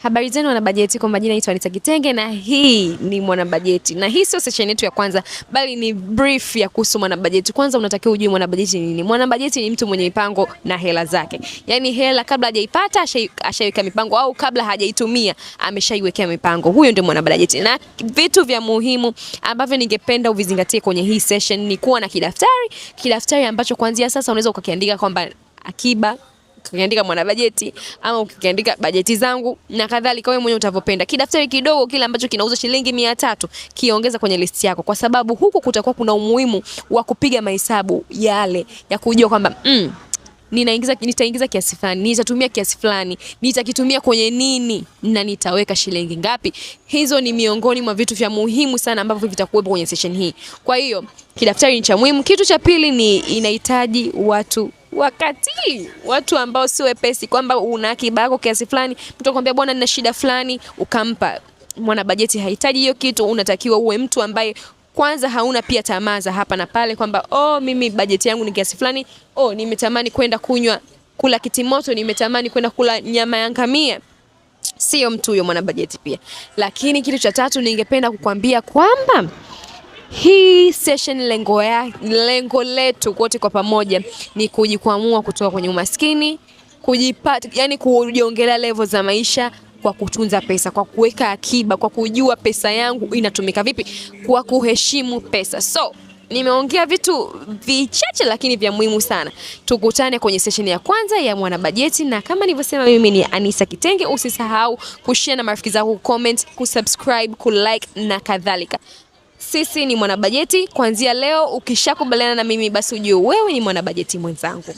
Habari zenu wana bajeti, kwa majina naitwa Anita Kitenge na hii ni mwana bajeti. Na hii sio session yetu ya kwanza, bali ni brief ya kuhusu mwana bajeti. Kwanza unatakiwa ujue mwana bajeti ni nini. Mwana bajeti ni mtu mwenye mipango na hela zake. Yaani hela kabla hajaipata ashaiweka mipango, au kabla hajaitumia ameshaiwekea mipango. Huyo ndio mwana bajeti. Na vitu vya muhimu ambavyo ningependa uvizingatie kwenye hii session ni kuwa na kidaftari ambacho kuanzia sasa unaweza ukakiandika kwamba akiba, ukiandika mwana bajeti, ama ukiandika bajeti zangu na kadhalika, wewe mwenyewe utavopenda. Kidaftari kidogo kile ambacho kinauza shilingi 300 kiongeza kwenye list yako, kwa sababu huku kutakuwa kuna umuhimu wa kupiga mahesabu yale ya kujua kwamba nitaingiza kiasi fulani, nitatumia kiasi fulani, nitakitumia kwenye nini na nitaweka shilingi ngapi. Hizo ni miongoni mwa vitu vya muhimu sana ambavyo vitakuwepo kwenye session hii. Kwa hiyo kidaftari ni cha muhimu. Kitu cha pili ni inahitaji watu ambao si wepesi, kwamba una akiba yako kiasi fulani, mtu akwambia bwana nina shida fulani, ukampa. Mwana bajeti hahitaji hiyo kitu. Unatakiwa uwe mtu ambaye kwanza hauna pia tamaa za hapa na pale, kwamba mimi bajeti yangu ni kiasi fulani, nimetamani kwenda kula kitimoto, nimetamani kwenda kula nyama ya ngamia. Sio mtu huyo mwana bajeti pia. Lakini kitu cha tatu ningependa kukwambia kwamba hii session lengo letu wote kwa pamoja ni kujikwamua kutoka kwenye umaskini, kujipata, yani kujiongelea level za maisha kwa kutunza pesa, kwa kuweka akiba, kwa kujua pesa yangu inatumika vipi, kwa kuheshimu pesa. So, nimeongea vitu vichache lakini vya muhimu sana. Tukutane kwenye session ya kwanza ya mwana bajeti, na kama nilivyosema mimi ni Anita Kitenge. Usisahau kushare na marafiki zako, comment, kusubscribe, kulike na kadhalika. Sisi ni mwana bajeti. Kuanzia leo ukishakubaliana na mimi, basi ujue wewe ni mwana bajeti mwenzangu.